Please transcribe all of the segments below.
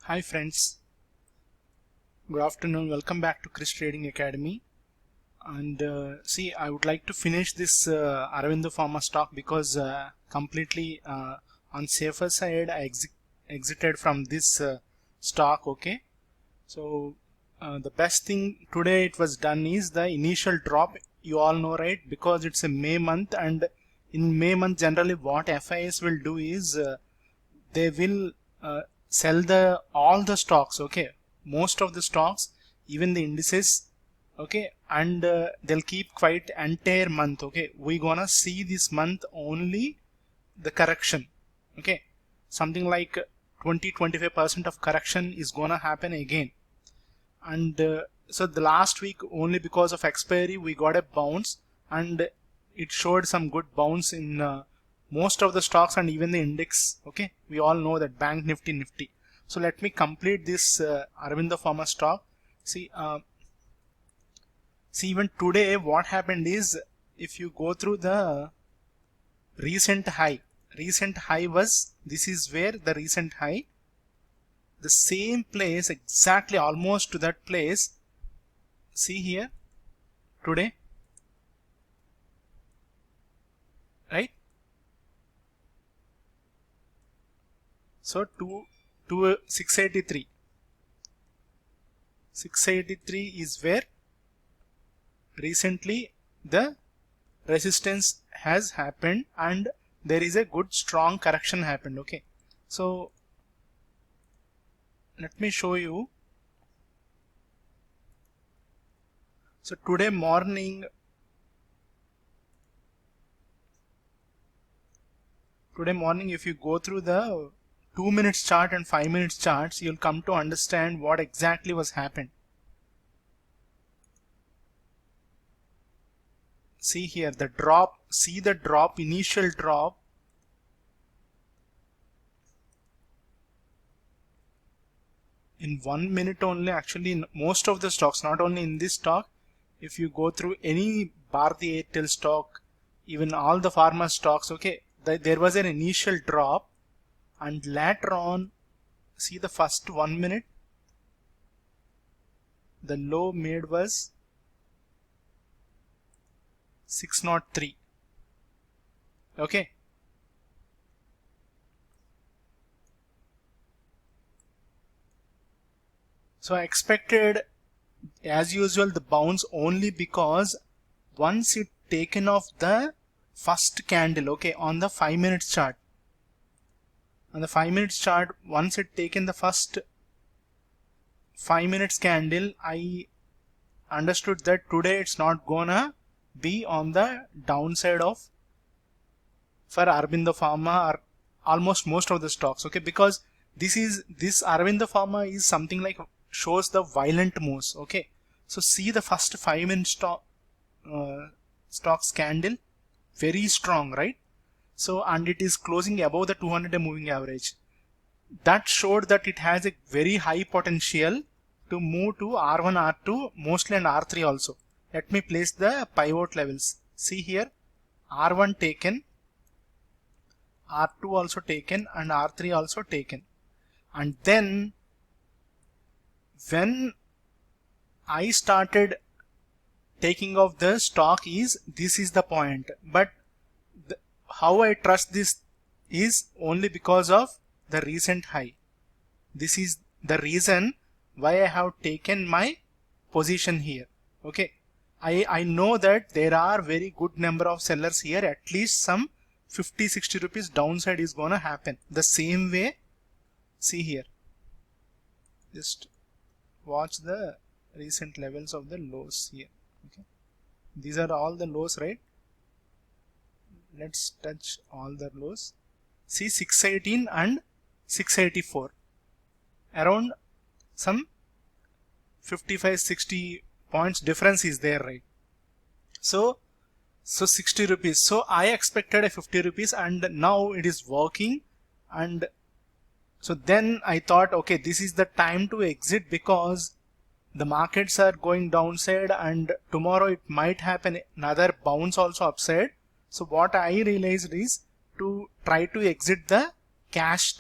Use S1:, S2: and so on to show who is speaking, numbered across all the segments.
S1: Hi friends, good afternoon. Welcome back to Chris Trading Academy. And I would like to finish this Aurobindo Pharma stock because completely on safer side I exited from this stock. Okay, so the best thing today it was done is the initial drop. You all know, right? Because it's a May month, and in May month generally what FIs will do is they will sell all the stocks, okay, most of the stocks, even the indices, okay, and they'll keep quite entire month. Okay, we gonna see this month only the correction, okay, something like 20-25% of correction is gonna happen again. And so the last week only because of expiry we got a bounce, and it showed some good bounce in most of the stocks and even the index. Okay, we all know that bank nifty. So let me complete this Aurobindo Pharma stock. See even today what happened is, if you go through the recent high was, this is where the recent high, the same place exactly, almost to that place. See here today, right? So 683 is where recently the resistance has happened, and there is a good strong correction happened. Okay, so let me show you. So today morning if you go through the 2 minutes chart and 5 minutes charts, you'll come to understand what exactly was happened. See here the drop, see the drop, initial drop. In 1 minute only, actually in most of the stocks, not only in this stock, if you go through any Bharti Airtel stock, even all the pharma stocks, okay, there was an initial drop, and later on, see the first 1 minute, the low made was 603. Okay, so I expected as usual the bounce only because once it taken off the first candle, okay, on the 5 minutes chart, once it taken the first 5 minutes candle, I understood that today it's not gonna be on the downside of for Aurobindo Pharma or almost most of the stocks. Okay, because this Aurobindo Pharma is something like shows the violent moves. Okay, so see the first 5 minute stocks candle, very strong, right? So, and it is closing above the 200-day moving average. That showed that it has a very high potential to move to R1, R2 mostly, and R3 also. Let me place the pivot levels. See here, R1 taken, R2 also taken, and R3 also taken. And then when I started taking off the stock is, this is the point. But how I trust this is only because of the recent high. This is the reason why I have taken my position here. Okay, I know that there are very good number of sellers here, at least some 50-60 rupees downside is gonna happen. The same way, see here, just watch the recent levels of the lows here. Okay, these are all the lows, right? Let's touch all the lows. See 618 and 684, around some 55-60 points difference is there, right? So 60 rupees. So I expected a 50 rupees, and now it is working. And so then I thought, okay, this is the time to exit because the markets are going downside, and tomorrow it might happen another bounce also upside. So what I realized is to try to exit the cash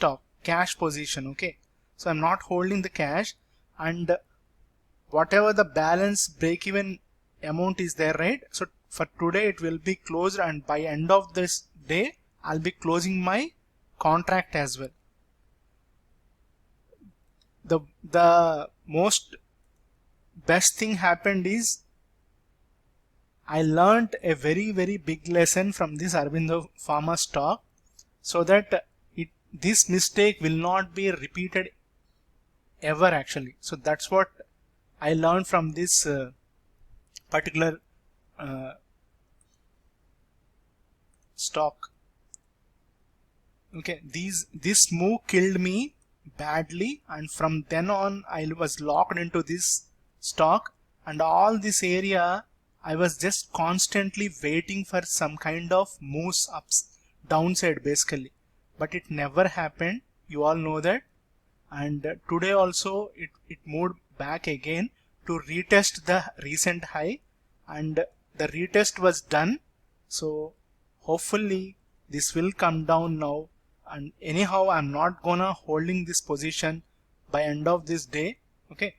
S1: position. Okay, so I'm not holding the cash, and whatever the balance break even amount is there, right? So for today it will be closed, and by end of this day I'll be closing my contract as well. The most best thing happened is I learned a very big lesson from this Aurobindo Pharma stock, so that this mistake will not be repeated ever actually. So that's what I learned from this particular stock. Okay, this move killed me badly, and from then on I was locked into this stock, and all this area I was just constantly waiting for some kind of moves ups downside basically, but it never happened. You all know that. And today also it moved back again to retest the recent high, and the retest was done. So hopefully this will come down now, and anyhow I'm not gonna holding this position by end of this day. Okay,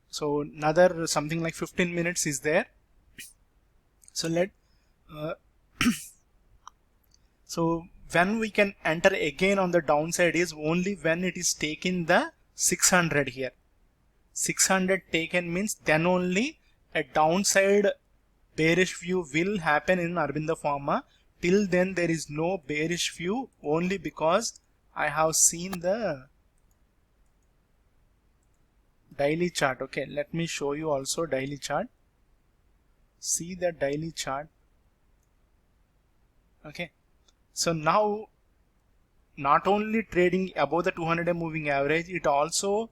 S1: so another something like 15 minutes is there. So so when we can enter again on the downside is only when it is taken the 600 here. 600 taken means then only a downside bearish view will happen in Aurobindo Pharma. Till then there is no bearish view, only because I have seen the daily chart. Okay, let me show you also daily chart. See the daily chart. Okay, so now not only trading above the 200-day moving average, it also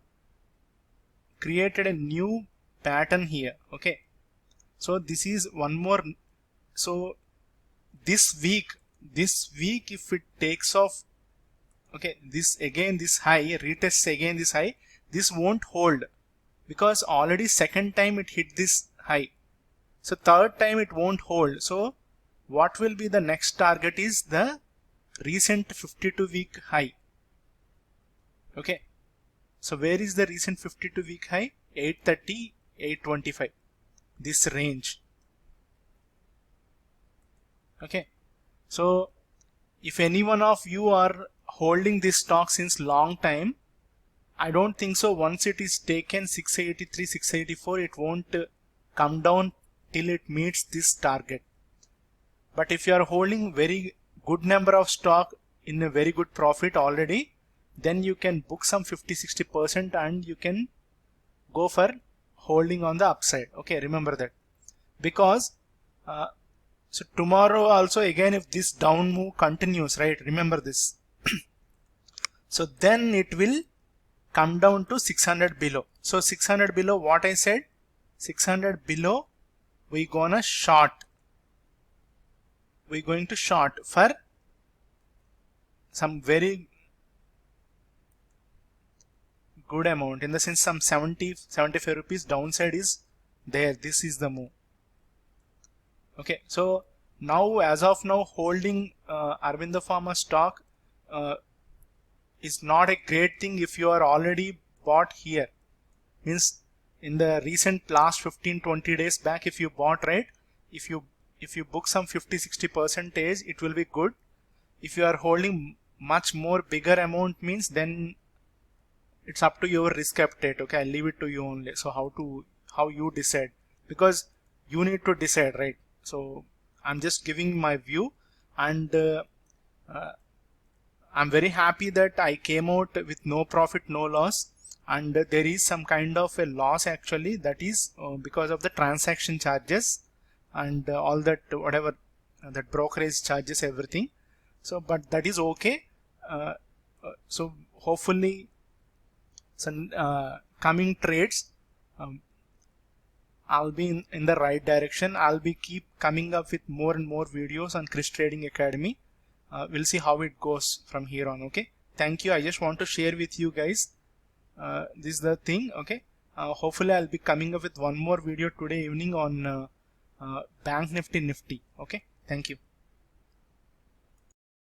S1: created a new pattern here. Okay, so this is one more. So this week if it takes off, okay, this again this high retests again this high, this won't hold because already second time it hit this high. So third time it won't hold. So what will be the next target is the recent 52-week high. Okay, so where is the recent 52-week high? 830, 825, this range. Okay, so if any one of you are holding this stock since long time, I don't think so once it is taken 683, 684, it won't come down till it meets this target. But if you are holding very good number of stock in a very good profit already, then you can book some 50-60% and you can go for holding on the upside. Okay, remember that, because so tomorrow also again if this down move continues, right, remember this. So then it will come down to 600 below. So 600 below, what I said, 600 below we gonna short, we're going to short for some very good amount, in the sense some 70-75 rupees downside is there. This is the move. Okay, so now as of now holding Aurobindo Pharma stock is not a great thing if you are already bought here. Means in the recent last 15-20 days back, if you bought, right, if you book some 50-60%, it will be good. If you are holding much more bigger amount, means then it's up to your risk appetite. Okay, I'll leave it to you only. So how you decide, because you need to decide, right? So I'm just giving my view, and I'm very happy that I came out with no profit, no loss, and there is some kind of a loss actually, that is because of the transaction charges and all that, whatever that brokerage charges, everything. So but that is okay. So hopefully some coming trades I'll be in the right direction. I'll be keep coming up with more and more videos on Chris Trading Academy. We'll see how it goes from here on. Okay, thank you. I just want to share with you guys this is the thing. Okay, hopefully I'll be coming up with one more video today evening on Bank Nifty. Okay, thank you.